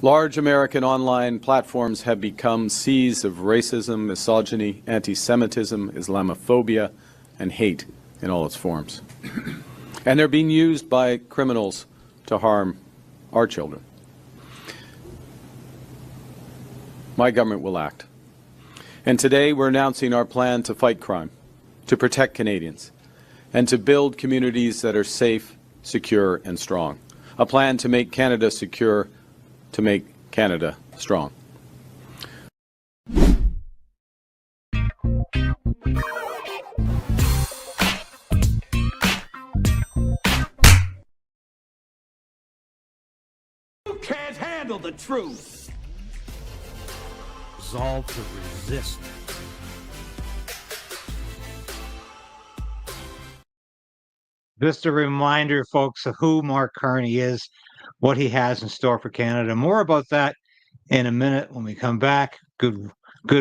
Large American online platforms have become seas of racism, misogyny, anti-Semitism, Islamophobia, and hate in all its forms. And they're being used by criminals to harm our children. My government will act. And today we're announcing our plan to fight crime, to protect Canadians, and to build communities that are safe, secure, and strong. A plan to make Canada secure, to make Canada strong. You can't handle the truth. Resolve to resist. Just a reminder, folks, of who Mark Carney is, what he has in store for Canada. More about that in a minute when we come back. Good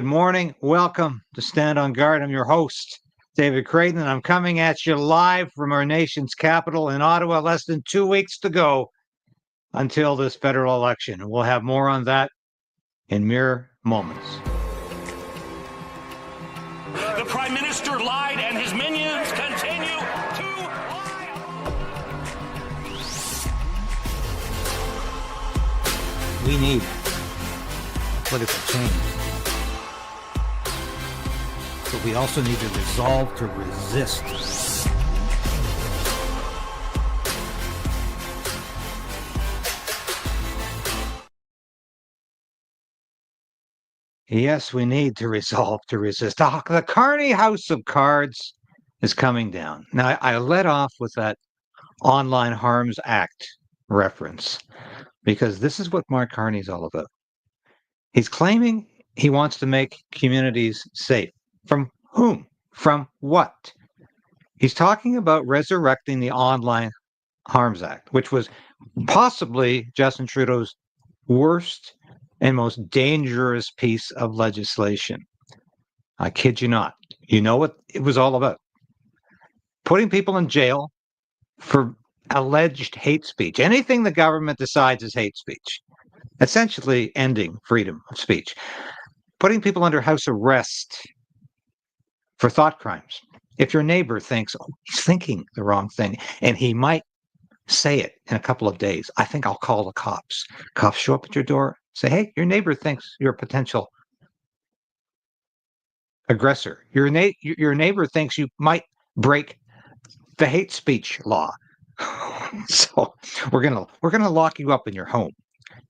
morning. Welcome to Stand on Guard. I'm your host, David Krayden, and I'm coming at you live from our nation's capital in Ottawa. Less than 2 weeks to go until this federal election. And we'll have more on that in mere moments. The Prime Minister lied and his minions continue to lie. We need political change. But we also need to resolve to resist. Yes, we need to resolve to resist. The Carney House of Cards is coming down. Now, I led off with that Online Harms Act reference because this is what Mark Carney is all about. He's claiming he wants to make communities safe. From whom? From what? He's talking about resurrecting the Online Harms Act, which was possibly Justin Trudeau's worst and most dangerous piece of legislation. I kid you not. You know what it was all about? Putting people in jail for alleged hate speech. Anything the government decides is hate speech. Essentially ending freedom of speech. Putting people under house arrest for thought crimes. If your neighbor thinks, oh, he's thinking the wrong thing, and he might say it in a couple of days, I think I'll call the cops. Cops show up at your door, say, hey, your neighbor thinks you're a potential aggressor. Your neighbor thinks you might break the hate speech law. So we're gonna lock you up in your home.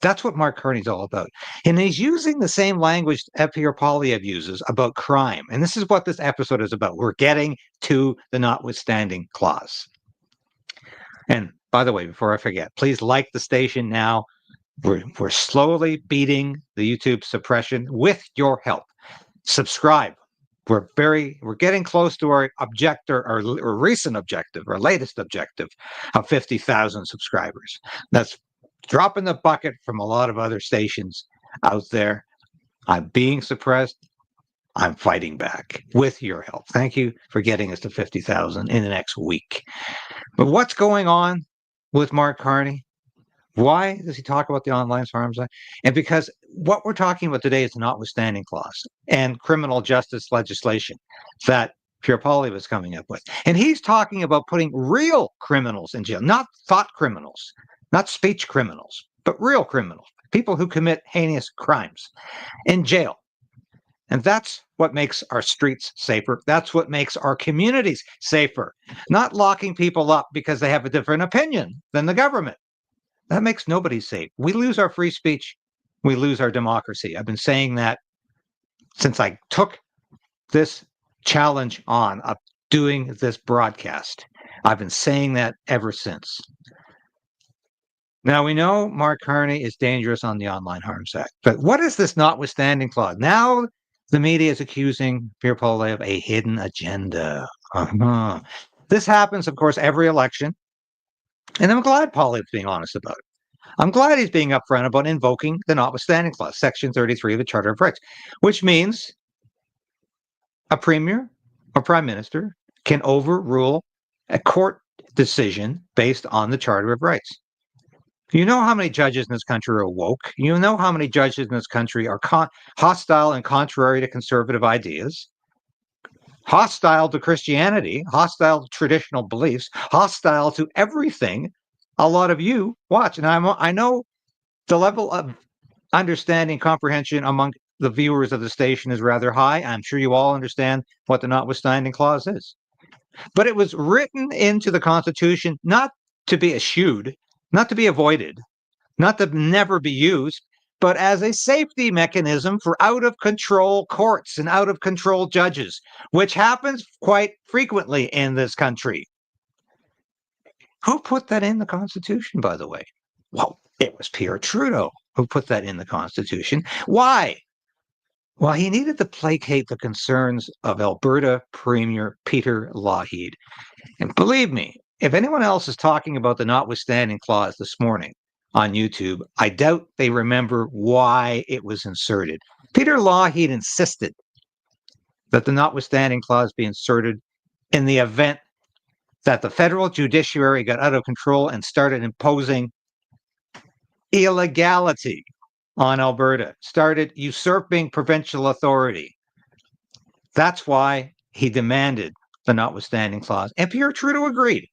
That's what Mark Carney's all about. And he's using the same language Pierre Poilievre uses about crime. And this is what this episode is about. We're getting to the notwithstanding clause. And by the way, before I forget, please like the station now. We're slowly beating the YouTube suppression with your help. Subscribe. We're getting close to our recent objective, our latest objective of 50,000 subscribers. That's dropping the bucket from a lot of other stations out there. I'm being suppressed. I'm fighting back with your help. Thank you for getting us to 50,000 in the next week. But what's going on with Mark Carney? Why does he talk about the Online Harms Act? And because what we're talking about today is the notwithstanding clause and criminal justice legislation that Pierre Poilievre is coming up with. And he's talking about putting real criminals in jail, not thought criminals, not speech criminals, but real criminals, people who commit heinous crimes in jail. And that's what makes our streets safer. That's what makes our communities safer, not locking people up because they have a different opinion than the government. That makes nobody safe. We lose our free speech. We lose our democracy. I've been saying that since I took this challenge on of doing this broadcast. I've been saying that ever since. Now, we know Mark Carney is dangerous on the Online Harms Act. But what is this notwithstanding clause? Now the media is accusing Pierre Poilievre of a hidden agenda. This happens, of course, every election. And I'm glad Poilievre's being honest about it. I'm glad he's being upfront about invoking the notwithstanding clause, Section 33 of the Charter of Rights, which means a premier or prime minister can overrule a court decision based on the Charter of Rights. You know how many judges in this country are woke. You know how many judges in this country are hostile and contrary to conservative ideas, hostile to Christianity, hostile to traditional beliefs, hostile to everything a lot of you watch. And I know the level of understanding, comprehension among the viewers of the station is rather high. I'm sure you all understand what the notwithstanding clause is. But it was written into the Constitution not to be eschewed, not to be avoided, not to never be used, but as a safety mechanism for out of control courts and out of control judges, which happens quite frequently in this country. Who put that in the Constitution, by the way? Well, it was Pierre Trudeau who put that in the Constitution. Why? Well, he needed to placate the concerns of Alberta Premier Peter Lougheed. And believe me, if anyone else is talking about the notwithstanding clause this morning on YouTube, I doubt they remember why it was inserted. Peter Lougheed insisted that the notwithstanding clause be inserted in the event that the federal judiciary got out of control and started imposing illegality on Alberta, started usurping provincial authority. That's why he demanded the notwithstanding clause. And Pierre Trudeau agreed,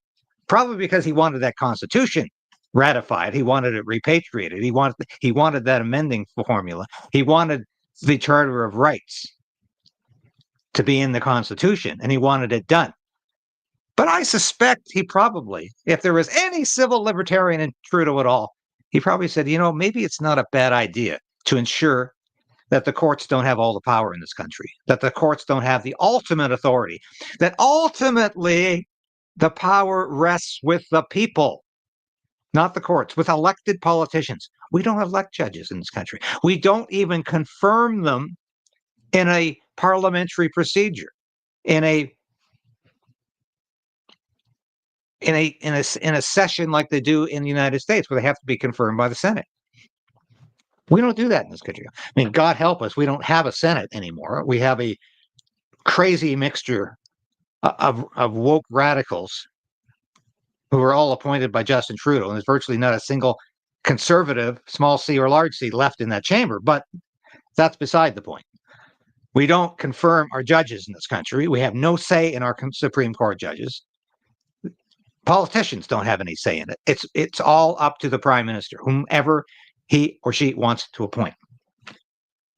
probably because he wanted that constitution ratified. He wanted it repatriated. He wanted that amending formula. He wanted the Charter of Rights to be in the Constitution, and he wanted it done. But I suspect he probably, if there was any civil libertarian in Trudeau at all, he probably said, maybe it's not a bad idea to ensure that the courts don't have all the power in this country, that the courts don't have the ultimate authority, that ultimately the power rests with the people, not the courts, with elected politicians. We don't elect judges in this country. We don't even confirm them in a parliamentary procedure, in a session like they do in the United States, where they have to be confirmed by the Senate. We don't do that in this country. I mean, God help us, we don't have a Senate anymore. We have a crazy mixture of woke radicals who are all appointed by Justin Trudeau, and there's virtually not a single conservative, small c or large c, left in that chamber. But that's beside the point. We don't confirm our judges in this country. We have no say in our Supreme Court judges. Politicians don't have any say in it. It's all up to the Prime Minister, whomever he or she wants to appoint.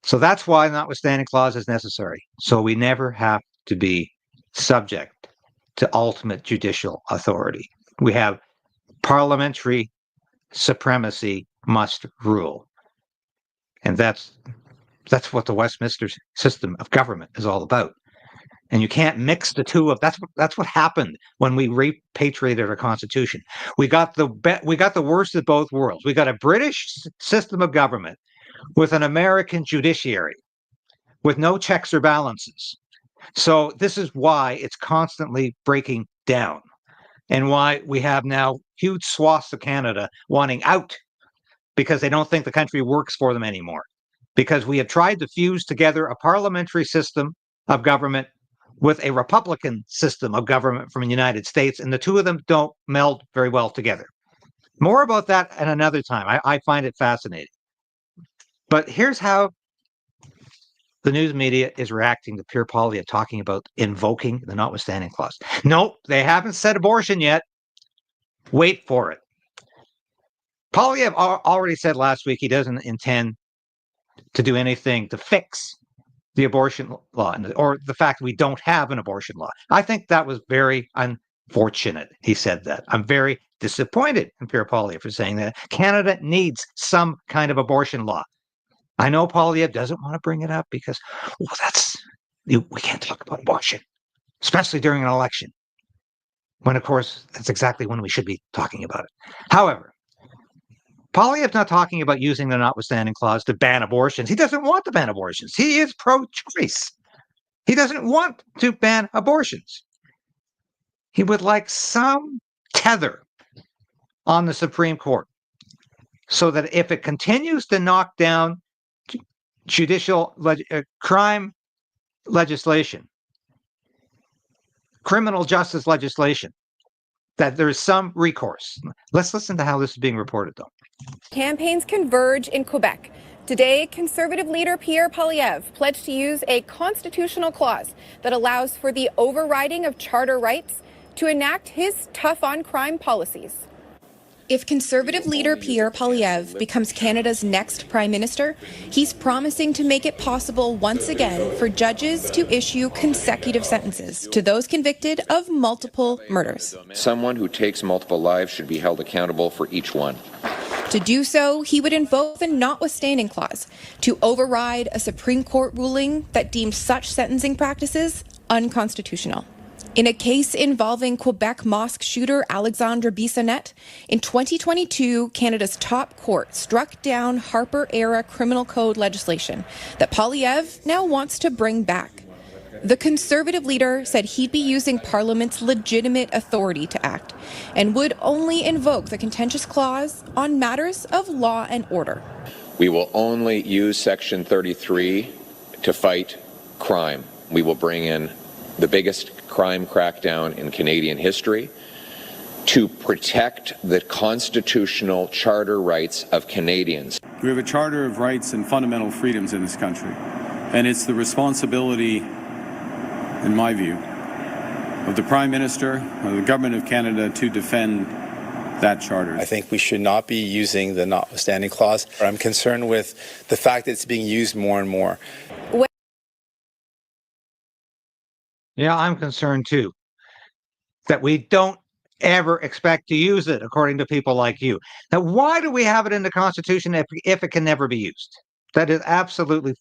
So that's why the notwithstanding clause is necessary. So we never have to be subject to ultimate judicial authority. We have parliamentary supremacy must rule. And that's what the Westminster system of government is all about. And you can't mix the two of that's what happened when we repatriated our Constitution. We got the worst of both worlds. We got a British system of government with an American judiciary with no checks or balances. So this is why it's constantly breaking down, and why we have now huge swaths of Canada wanting out because they don't think the country works for them anymore. Because we have tried to fuse together a parliamentary system of government with a Republican system of government from the United States, and the two of them don't meld very well together. More about that at another time. I find it fascinating. But here's how the news media is reacting to Pierre Poilievre talking about invoking the notwithstanding clause. Nope, they haven't said abortion yet. Wait for it. Poilievre already said last week he doesn't intend to do anything to fix the abortion law, or the fact we don't have an abortion law. I think that was very unfortunate. He said that. I'm very disappointed in Pierre Poilievre for saying that. Canada needs some kind of abortion law. I know Poilievre doesn't want to bring it up because, we can't talk about abortion, especially during an election, when, of course, that's exactly when we should be talking about it. However, Poilievre's not talking about using the notwithstanding clause to ban abortions. He doesn't want to ban abortions. He is pro-choice. He doesn't want to ban abortions. He would like some tether on the Supreme Court so that if it continues to knock down judicial crime legislation, criminal justice legislation that there is some recourse. Let's listen to how this is being reported, though. Campaigns converge in Quebec. Today, Conservative leader Pierre Poilievre pledged to use a constitutional clause that allows for the overriding of charter rights to enact his tough-on-crime policies. If Conservative leader Pierre Poilievre becomes Canada's next Prime Minister, he's promising to make it possible once again for judges to issue consecutive sentences to those convicted of multiple murders. Someone who takes multiple lives should be held accountable for each one. To do so, he would invoke the Notwithstanding clause to override a Supreme Court ruling that deemed such sentencing practices unconstitutional. In a case involving Quebec mosque shooter Alexandre Bissonnette, in 2022, Canada's top court struck down Harper-era criminal code legislation that Poilievre now wants to bring back. The Conservative leader said he'd be using Parliament's legitimate authority to act and would only invoke the contentious clause on matters of law and order. We will only use Section 33 to fight crime. We will bring in the biggest crime crackdown in Canadian history to protect the constitutional charter rights of Canadians. We have a charter of rights and fundamental freedoms in this country, and it's the responsibility, in my view, of the Prime Minister, of the Government of Canada to defend that charter. I think we should not be using the notwithstanding clause. I'm concerned with the fact that it's being used more and more. Yeah, I'm concerned too that we don't ever expect to use it, according to people like you. Now, why do we have it in the Constitution if it can never be used? That is absolute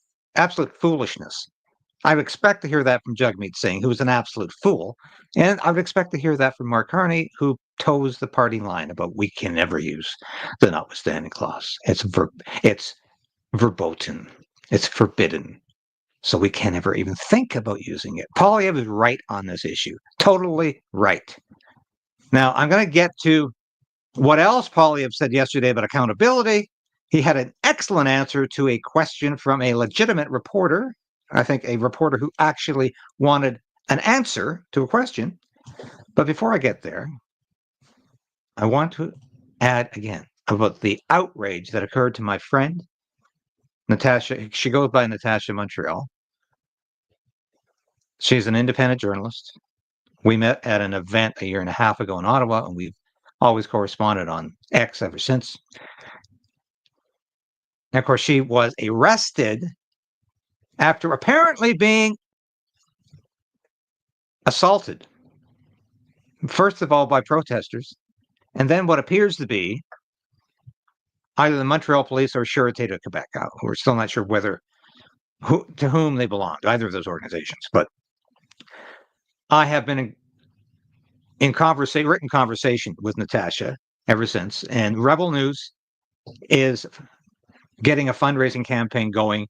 foolishness. I would expect to hear that from Jagmeet Singh, who's an absolute fool, and I would expect to hear that from Mark Carney, who toes the party line about we can never use the notwithstanding clause. It's verboten. It's forbidden. So we can't ever even think about using it. Poilievre is right on this issue. Totally right. Now, I'm going to get to what else Poilievre said yesterday about accountability. He had an excellent answer to a question from a legitimate reporter. I think a reporter who actually wanted an answer to a question. But before I get there, I want to add again about the outrage that occurred to my friend, Natasha. She goes by Natasha Montreal. She's an independent journalist. We met at an event a year and a half ago in Ottawa, and we've always corresponded on X ever since. And of course, she was arrested after apparently being assaulted, first of all by protesters, and then what appears to be either the Montreal police or Sûreté de Quebec. We're still not sure to whom they belong, either of those organizations. But I have been in written conversation with Natasha ever since, and Rebel News is getting a fundraising campaign going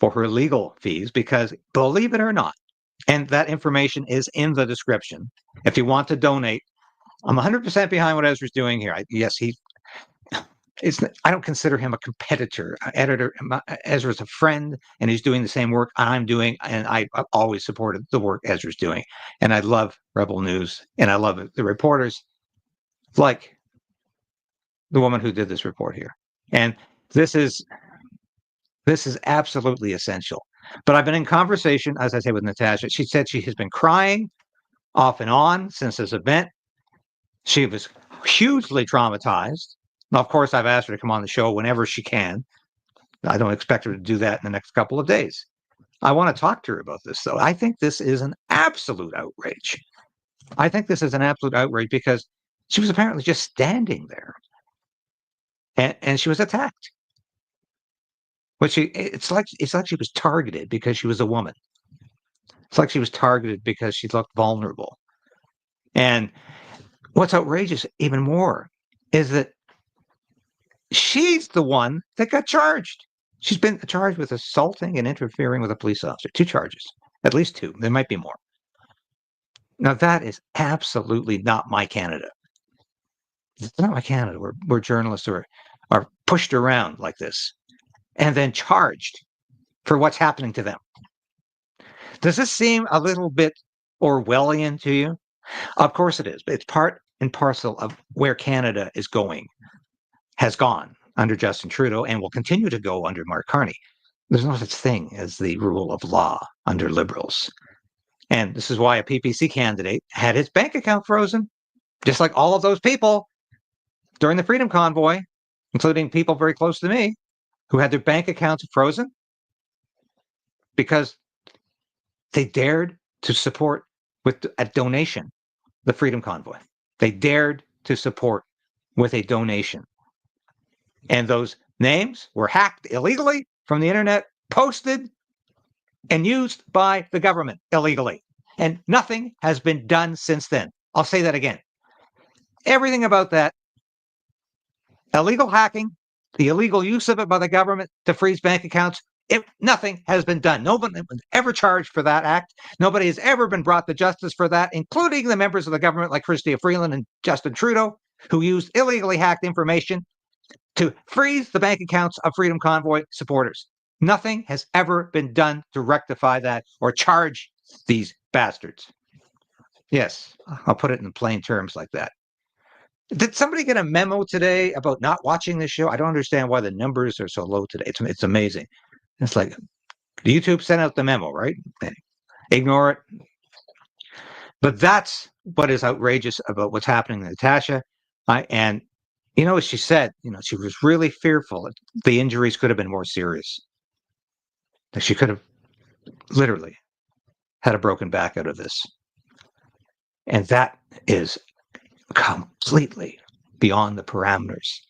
for her legal fees because, believe it or not, and that information is in the description. If you want to donate, I'm 100% behind what Ezra's doing here. I don't consider him a competitor. Editor Ezra's a friend, and he's doing the same work I'm doing, and I've always supported the work Ezra's doing. And I love Rebel News, and I love the reporters, like the woman who did this report here. And this is absolutely essential. But I've been in conversation, as I say, with Natasha. She said she has been crying off and on since this event. She was hugely traumatized. Now, of course, I've asked her to come on the show whenever she can. I don't expect her to do that in the next couple of days. I want to talk to her about this, though. I think this is an absolute outrage. I think this is an absolute outrage because she was apparently just standing there, and she was attacked. But it's like she was targeted because she was a woman. It's like she was targeted because she looked vulnerable. And what's outrageous even more is that she's the one that got charged. She's been charged with assaulting and interfering with a police officer. 2 charges, at least 2. There might be more. Now, that is absolutely not my Canada. It's not my Canada where journalists are pushed around like this and then charged for what's happening to them. Does this seem a little bit Orwellian to you? Of course it is. It's part and parcel of where Canada is going, has gone under Justin Trudeau, and will continue to go under Mark Carney. There's no such thing as the rule of law under Liberals. And this is why a PPC candidate had his bank account frozen, just like all of those people during the Freedom Convoy, including people very close to me, who had their bank accounts frozen because they dared to support with a donation the Freedom Convoy. They dared to support with a donation. And those names were hacked illegally from the internet, posted and used by the government illegally. And nothing has been done since then. I'll say that again. Everything about that illegal hacking, the illegal use of it by the government to freeze bank accounts, nothing has been done. Nobody was ever charged for that act. Nobody has ever been brought to justice for that, including the members of the government like Chrystia Freeland and Justin Trudeau, who used illegally hacked information to freeze the bank accounts of Freedom Convoy supporters. Nothing has ever been done to rectify that or charge these bastards. Yes, I'll put it in plain terms like that. Did somebody get a memo today about not watching this show? I don't understand why the numbers are so low today. It's amazing. It's like YouTube sent out the memo, right? Ignore it. But that's what is outrageous about what's happening to Natasha. And you know, as she said, you know, she was really fearful that the injuries could have been more serious. That she could have literally had a broken back out of this. And that is completely beyond the parameters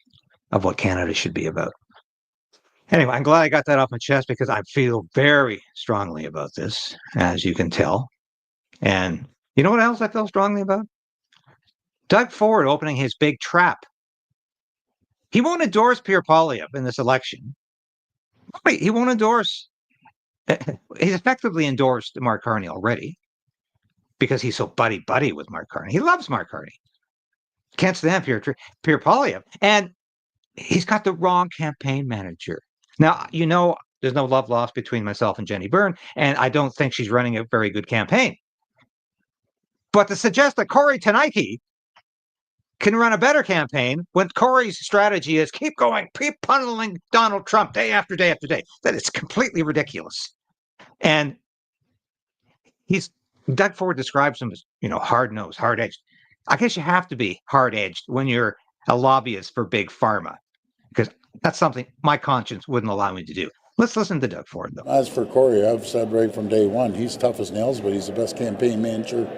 of what Canada should be about. Anyway, I'm glad I got that off my chest because I feel very strongly about this, as you can tell. And you know what else I feel strongly about? Doug Ford opening his big trap. He won't endorse Pierre Poilievre in this election. Wait, he won't endorse. He's effectively endorsed Mark Carney already because he's so buddy-buddy with Mark Carney. He loves Mark Carney. Can't stand Pierre Poilievre. And he's got the wrong campaign manager. Now, you know, there's no love lost between myself and Jenny Byrne, and I don't think she's running a very good campaign. But to suggest that Corey Tenike can run a better campaign when Corey's strategy is keep going, keep funneling Donald Trump day after day after day, that is completely ridiculous. And Doug Ford describes him as, you know, hard-nosed, hard-edged. I guess you have to be hard-edged when you're a lobbyist for Big Pharma, because that's something my conscience wouldn't allow me to do. Let's listen to Doug Ford, though. As for Corey, I've said right from day one, he's tough as nails, but he's the best campaign manager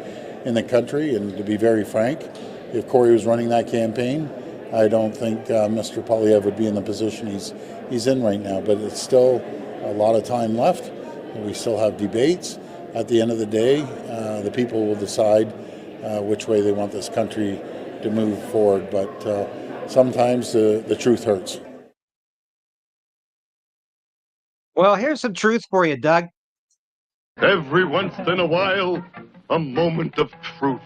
in the country. And to be very frank, if Corey was running that campaign, I don't think Mr. Poilievre would be in the position he's in right now. But it's still a lot of time left. We still have debates. At the end of the day, the people will decide which way they want this country to move forward. But sometimes the truth hurts. Well, here's some truth for you, Doug. Every once in a while, a moment of truth.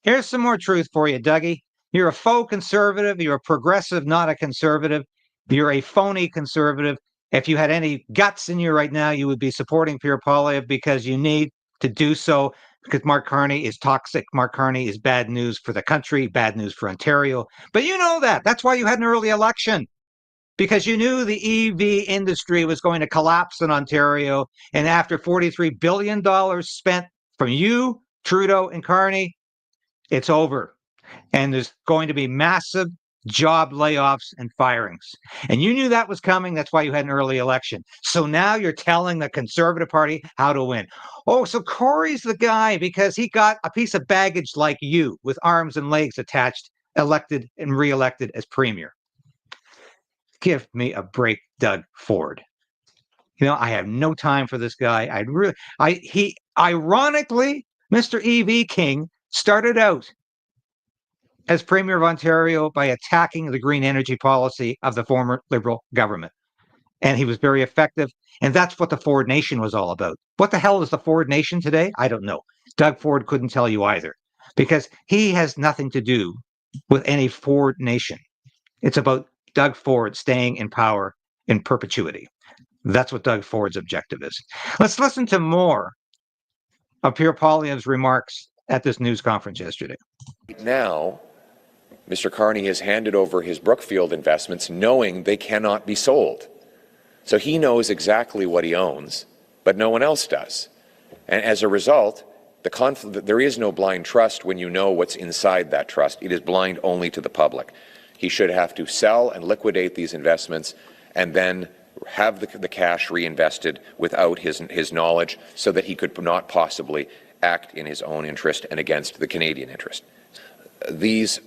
Here's some more truth for you, Dougie. You're a faux conservative. You're a progressive, not a conservative. You're a phony conservative. If you had any guts in you right now, you would be supporting Pierre Poilievre because you need to do so because Mark Carney is toxic. Mark Carney is bad news for the country, bad news for Ontario. But you know that. That's why you had an early election. Because you knew the EV industry was going to collapse in Ontario. And after $43 billion spent from you, Trudeau, and Carney, it's over. And there's going to be massive job layoffs and firings. And you knew that was coming. That's why you had an early election. So now you're telling the Conservative Party how to win. Oh, so Corey's the guy because he got a piece of baggage like you with arms and legs attached, elected and reelected as premier. Give me a break, Doug Ford. You know, I have no time for this guy. Ironically, Mr. EV King started out as Premier of Ontario by attacking the green energy policy of the former Liberal government. And he was very effective. And that's what the Ford Nation was all about. What the hell is the Ford Nation today? I don't know. Doug Ford couldn't tell you either, because he has nothing to do with any Ford Nation. It's about Doug Ford staying in power in perpetuity. That's what Doug Ford's objective is. Let's listen to more of Pierre Poilievre's remarks at this news conference yesterday. Now, Mr. Carney has handed over his Brookfield investments knowing they cannot be sold. So he knows exactly what he owns, but no one else does. And as a result, there is no blind trust when you know what's inside that trust. It is blind only to the public. He should have to sell and liquidate these investments and then have the cash reinvested without his knowledge so that he could not possibly act in his own interest and against the Canadian interest. These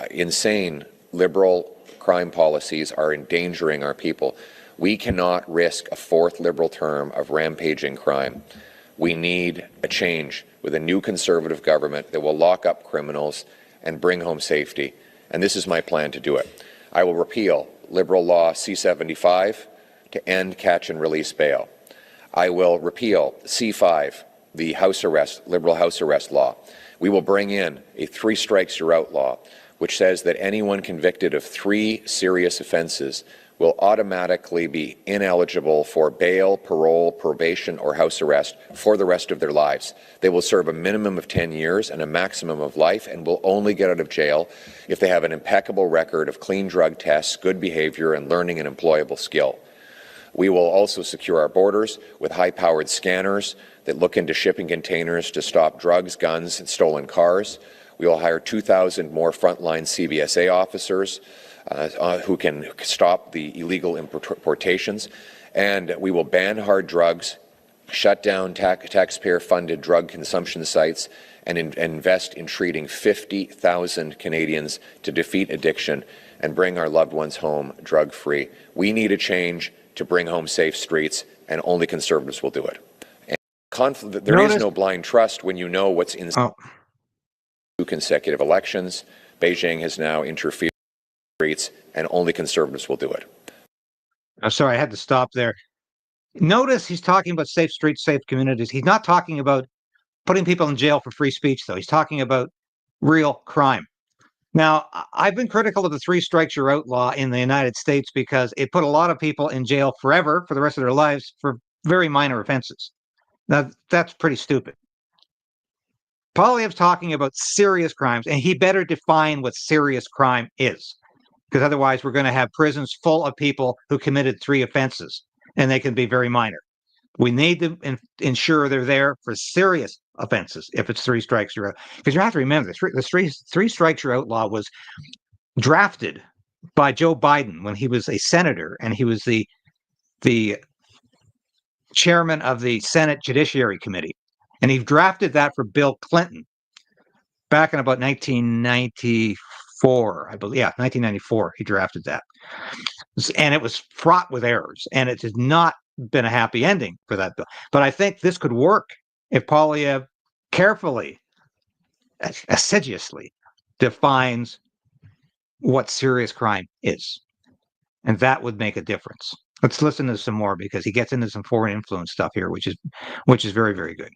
insane Liberal crime policies are endangering our people. We cannot risk a fourth Liberal term of rampaging crime. We need a change with a new Conservative government that will lock up criminals and bring home safety, and this is my plan to do it. I will repeal Liberal Law C-75 to end catch and release bail. I will repeal C-5, the house arrest, Liberal house arrest law. We will bring in a 3 strikes you're out law, which says that anyone convicted of 3 serious offenses will automatically be ineligible for bail, parole, probation, or house arrest for the rest of their lives. They will serve a minimum of 10 years and a maximum of life and will only get out of jail if they have an impeccable record of clean drug tests, good behavior, and learning an employable skill. We will also secure our borders with high-powered scanners that look into shipping containers to stop drugs, guns, and stolen cars. We will hire 2,000 more frontline CBSA officers who can stop the illegal importations, and we will ban hard drugs, shut down taxpayer-funded drug consumption sites, and invest in treating 50,000 Canadians to defeat addiction and bring our loved ones home drug-free. We need a change to bring home safe streets, and only Conservatives will do it. And there is no blind trust when you know what's in 2 consecutive elections. Beijing has now interfered streets, and only Conservatives will do it. I'm sorry, I had to stop there. Notice he's talking about safe streets, safe communities. He's not talking about putting people in jail for free speech, though. He's talking about real crime. Now, I've been critical of the 3 strikes you're out law in the United States because it put a lot of people in jail forever for the rest of their lives for very minor offenses. Now, that's pretty stupid. Poilievre's talking about serious crimes, and he better define what serious crime is, because otherwise we're going to have prisons full of people who committed 3 offenses, and they can be very minor. We need to ensure they're there for serious offenses if it's 3 strikes you're out. Because you have to remember, the three strikes you're out law was drafted by Joe Biden when he was a senator, and he was the chairman of the Senate Judiciary Committee. And he drafted that for Bill Clinton back in about 1994, I believe. Yeah, 1994, he drafted that. And it was fraught with errors, and it has not been a happy ending for that bill. But I think this could work if Poilievre carefully, assiduously defines what serious crime is. And that would make a difference. Let's listen to some more, because he gets into some foreign influence stuff here, which is very, very good.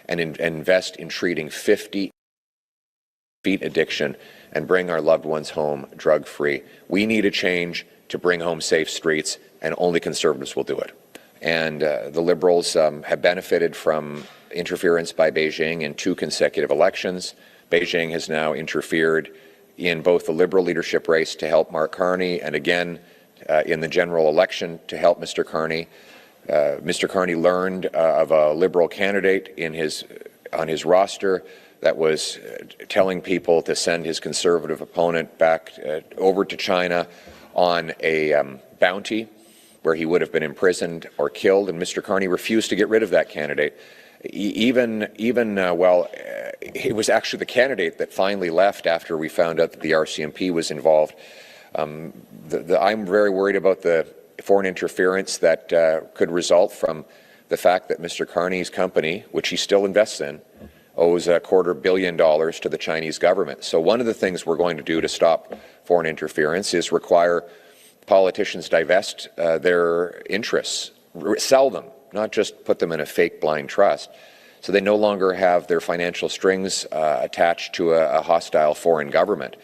And invest in treating 50 feet addiction and bring our loved ones home drug-free. We need a change to bring home safe streets, and only Conservatives will do it. And the Liberals have benefited from interference by Beijing in 2 consecutive elections. Beijing has now interfered in both the Liberal leadership race to help Mark Carney, and again in the general election to help Mr. Carney. Mr. Carney learned of a Liberal candidate on his roster that was telling people to send his Conservative opponent back over to China on a bounty where he would have been imprisoned or killed, and Mr. Carney refused to get rid of that candidate. Well, it was actually the candidate that finally left after we found out that the RCMP was involved. I'm very worried about the foreign interference that could result from the fact that Mr. Carney's company, which he still invests in, owes $250 million to the Chinese government. So one of the things we're going to do to stop foreign interference is require politicians divest their interests, sell them, not just put them in a fake blind trust, so they no longer have their financial strings attached to a hostile foreign government.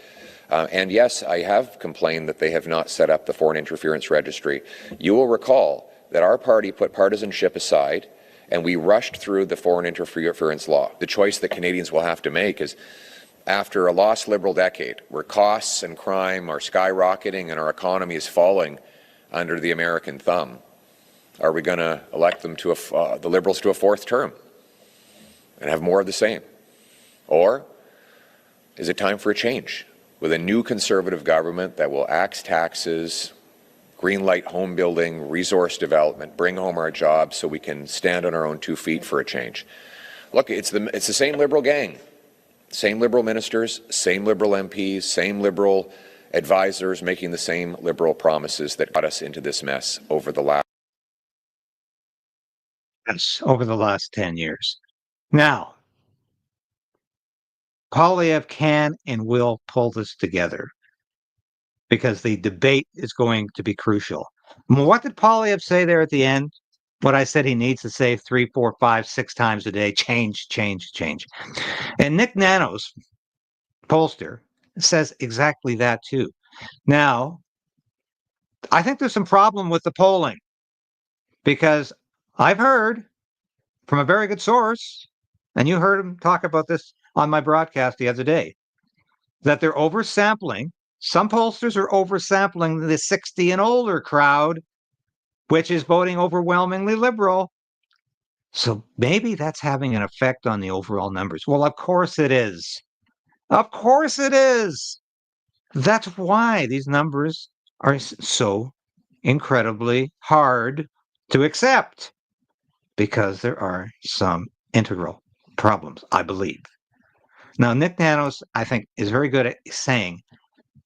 And yes, I have complained that they have not set up the foreign interference registry. You will recall that our party put partisanship aside and we rushed through the foreign interference law. The choice that Canadians will have to make is, after a lost Liberal decade where costs and crime are skyrocketing and our economy is falling under the American thumb, are we going to elect them to the Liberals to a fourth term and have more of the same? Or is it time for a change with a new Conservative government that will axe taxes, greenlight home building, resource development, bring home our jobs so we can stand on our own 2 feet for a change? Look, it's the same Liberal gang, same Liberal ministers, same Liberal MPs, same Liberal advisors making the same Liberal promises that got us into this mess over the last 10 years. Now, Poilievre can and will pull this together because the debate is going to be crucial. What did Poilievre say there at the end? What I said he needs to say 3, 4, 5, 6 times a day: change, change, change. And Nick Nanos, pollster, says exactly that too. Now, I think there's some problem with the polling because I've heard from a very good source, and you heard him talk about this on my broadcast the other day, that they're oversampling. Some pollsters are oversampling the 60 and older crowd, which is voting overwhelmingly Liberal. So maybe that's having an effect on the overall numbers. Well, of course it is. Of course it is. That's why these numbers are so incredibly hard to accept, because there are some integral problems, I believe. Now, Nick Nanos, I think, is very good at saying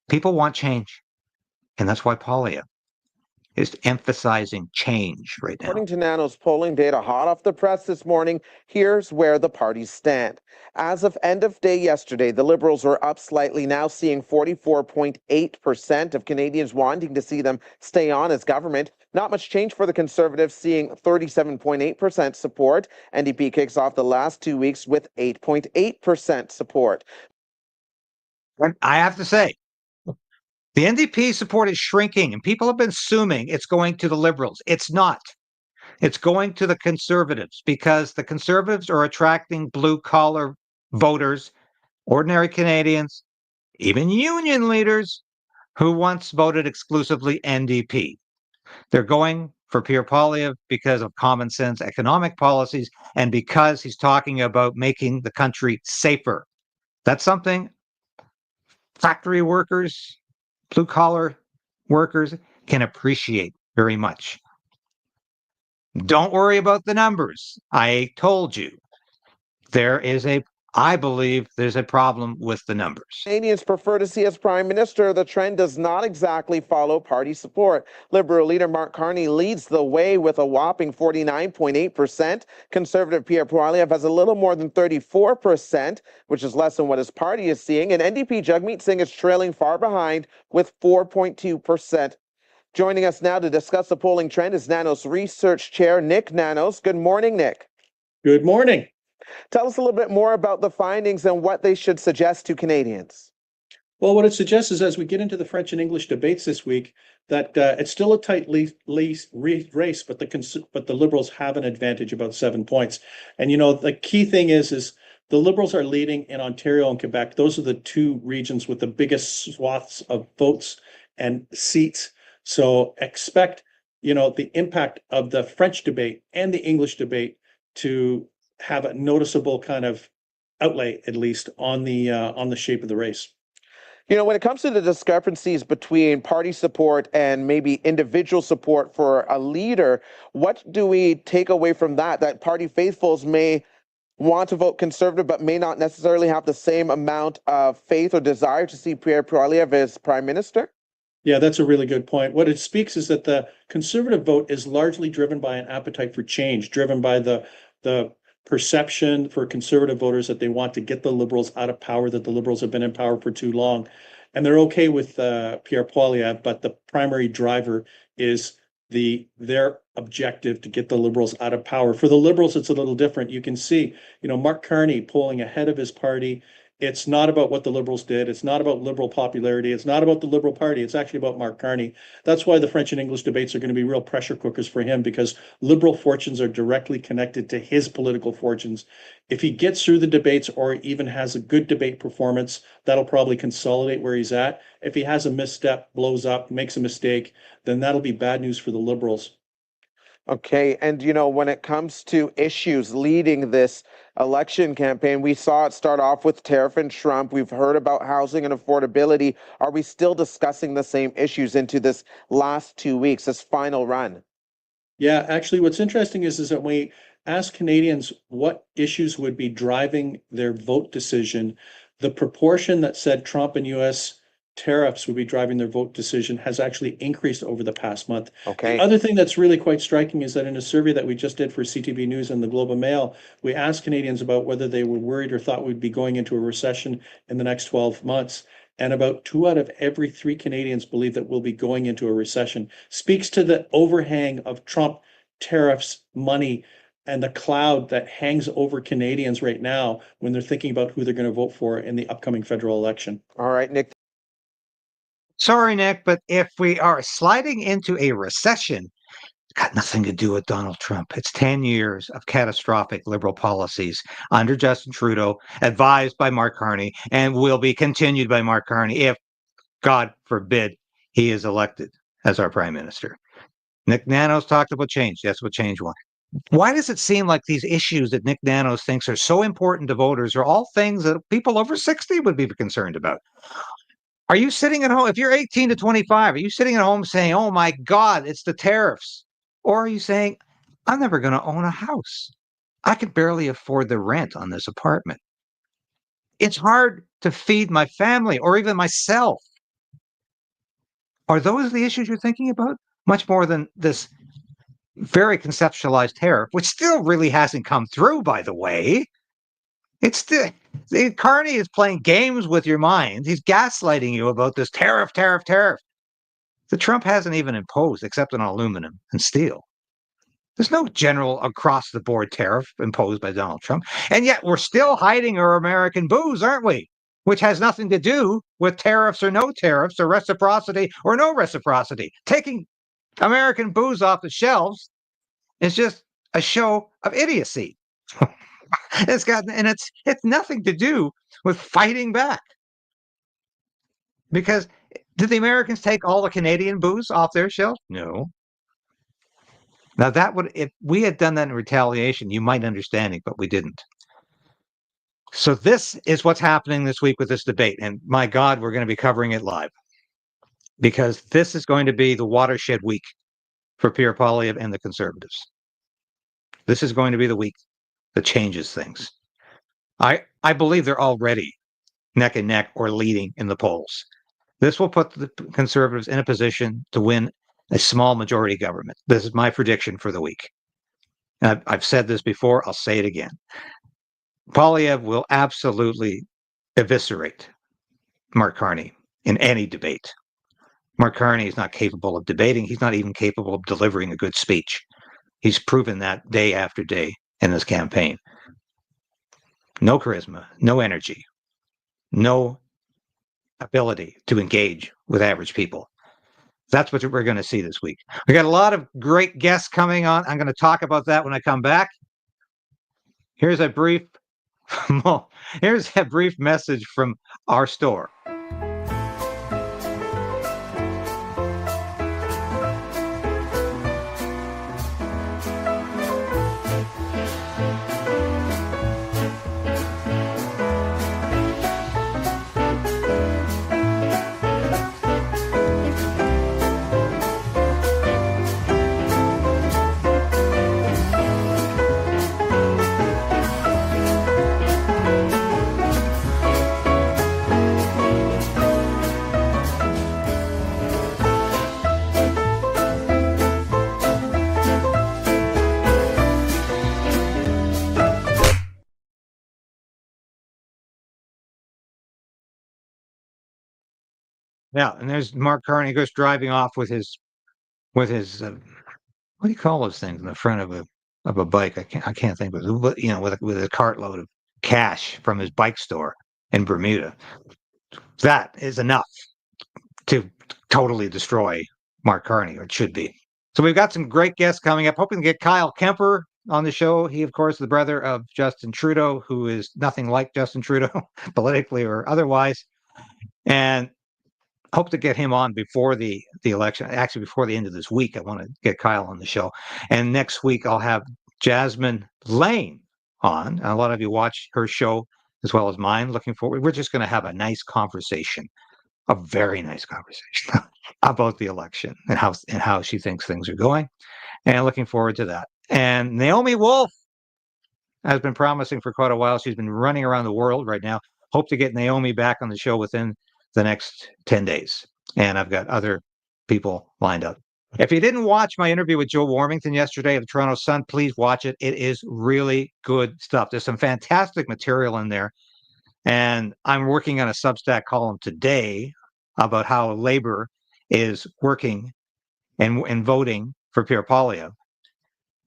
people want change. And that's why Poilievre is emphasizing change right now. According to Nanos polling data hot off the press this morning, here's where the parties stand. As of end of day yesterday, the Liberals were up slightly, now seeing 44.8% of Canadians wanting to see them stay on as government. Not much change for the Conservatives, seeing 37.8% support. NDP kicks off the last 2 weeks with 8.8% support. And I have to say, the NDP support is shrinking, and people have been assuming it's going to the Liberals. It's not. It's going to the Conservatives, because the Conservatives are attracting blue-collar voters, ordinary Canadians, even union leaders who once voted exclusively NDP. They're going for Pierre Poilievre because of common sense economic policies and because he's talking about making the country safer. That's something factory workers, blue-collar workers can appreciate very much. Don't worry about the numbers. I told you I believe there's a problem with the numbers. Canadians prefer to see as Prime Minister. The trend does not exactly follow party support. Liberal leader Mark Carney leads the way with a whopping 49.8%. Conservative Pierre Poilievre has a little more than 34%, which is less than what his party is seeing. And NDP Jagmeet Singh is trailing far behind with 4.2%. Joining us now to discuss the polling trend is Nanos Research Chair Nick Nanos. Good morning, Nick. Good morning. Tell us a little bit more about the findings and what they should suggest to Canadians. Well, what it suggests is, as we get into the French and English debates this week, that it's still a tight race, but the Liberals have an advantage, about 7 points. And the key thing is the Liberals are leading in Ontario and Quebec. Those are the two regions with the biggest swaths of votes and seats. So expect, the impact of the French debate and the English debate to have a noticeable kind of outlay, at least on the shape of the race. When it comes to the discrepancies between party support and maybe individual support for a leader, what do we take away from that? That party faithfuls may want to vote Conservative, but may not necessarily have the same amount of faith or desire to see Pierre Poilievre as Prime Minister? Yeah, that's a really good point. What it speaks is that the Conservative vote is largely driven by an appetite for change, driven by the perception for Conservative voters that they want to get the Liberals out of power, that the Liberals have been in power for too long. And they're okay with Pierre Poilievre, but the primary driver is their objective to get the Liberals out of power. For the Liberals, it's a little different. You can see, Mark Carney polling ahead of his party It's not about what the Liberals did. It's not about Liberal popularity. It's not about the Liberal Party. It's actually about Mark Carney. That's why the French and English debates are going to be real pressure cookers for him, because Liberal fortunes are directly connected to his political fortunes. If he gets through the debates or even has a good debate performance, that'll probably consolidate where he's at. If he has a misstep, blows up, makes a mistake, then that'll be bad news for the Liberals. Okay, and when it comes to issues leading this election campaign, we saw it start off with tariff and Trump. We've heard about housing and affordability. Are we still discussing the same issues into this last 2 weeks, this final run? Yeah, actually, what's interesting is that when we ask Canadians what issues would be driving their vote decision, the proportion that said Trump and U.S. tariffs would be driving their vote decision has actually increased over the past month. Okay. The other thing that's really quite striking is that in a survey that we just did for CTV News and the Globe and Mail, we asked Canadians about whether they were worried or thought we'd be going into a recession in the next 12 months. And about 2 out of every 3 Canadians believe that we'll be going into a recession. Speaks to the overhang of Trump, tariffs, money, and the cloud that hangs over Canadians right now when they're thinking about who they're going to vote for in the upcoming federal election. All right, Nick. Sorry, Nick, but if we are sliding into a recession, it's got nothing to do with Donald Trump. It's 10 years of catastrophic Liberal policies under Justin Trudeau, advised by Mark Carney, and will be continued by Mark Carney if, God forbid, he is elected as our Prime Minister. Nick Nanos talked about change. That's what change wants. Why does it seem like these issues that Nick Nanos thinks are so important to voters are all things that people over 60 would be concerned about? Are you sitting at home? If you're 18 to 25, are you sitting at home saying, oh my God, it's the tariffs? Or are you saying, I'm never going to own a house. I could barely afford the rent on this apartment. It's hard to feed my family or even myself. Are those the issues you're thinking about? Much more than this very conceptualized tariff, which still really hasn't come through, by the way. It's still, Carney is playing games with your mind. He's gaslighting you about this tariff. The Trump hasn't even imposed, except on aluminum and steel. There's no general across-the-board tariff imposed by Donald Trump. And yet we're still hiding our American booze, aren't we? Which has nothing to do with tariffs or no tariffs or reciprocity or no reciprocity. Taking American booze off the shelves is just a show of idiocy. It's nothing to do with fighting back. Because did the Americans take all the Canadian booze off their shelves? No. Now that would, if we had done that in retaliation, you might understand it, but we didn't. So this is what's happening this week with this debate. And my God, we're going to be covering it live. Because this is going to be the watershed week for Pierre Poilievre and the Conservatives. This is going to be the week that changes things. I believe they're already neck and neck or leading in the polls. This will put the Conservatives in a position to win a small majority government. This is my prediction for the week. And I've said this before, I'll say it again. Poilievre will absolutely eviscerate Mark Carney in any debate. Mark Carney is not capable of debating. He's not even capable of delivering a good speech. He's proven that day after day in this campaign. No charisma, no energy, no ability to engage with average people. That's what we're going to see this week. We got a lot of great guests coming on. I'm going to talk about that when I come back. Here's a brief message from our store. Yeah, and there's Mark Carney goes driving off with his what do you call those things in the front of a bike? I can't think of it. With a cartload of cash from his bike store. in Bermuda. That is enough to totally destroy Mark Carney, or it should be. So we've got some great guests coming up. Hoping to get Kyle Kemper on the show. He, of course, the brother of Justin Trudeau, who is nothing like Justin Trudeau, politically or otherwise. And hope to get him on before the election, actually before the end of this week. I want to get Kyle on the show. And next week, I'll have Jasmine Lane on. A lot of you watch her show as well as mine. Looking forward. We're just going to have a nice conversation, a very nice conversation about the election and how she thinks things are going. And looking forward to that. And Naomi Wolf has been promising for quite a while. She's been running around the world right now. Hope to get Naomi back on the show within the next 10 days. And I've got other people lined up. If you didn't watch my interview with Joe Warmington yesterday of the Toronto Sun, please watch it. It is really good stuff. There's some fantastic material in there. And I'm working on a Substack column today about how Labour is working and voting for Pierre Poilievre.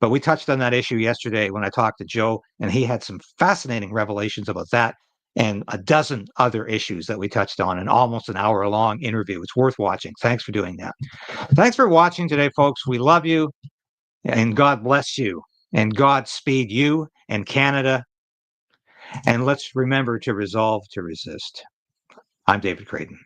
But we touched on that issue yesterday when I talked to Joe, and he had some fascinating revelations about that and a dozen other issues that we touched on in almost an hour-long interview. It's worth watching. Thanks for doing that. Thanks for watching today, folks. We love you, and God bless you, and Godspeed you and Canada. And let's remember to resolve to resist. I'm David Krayden.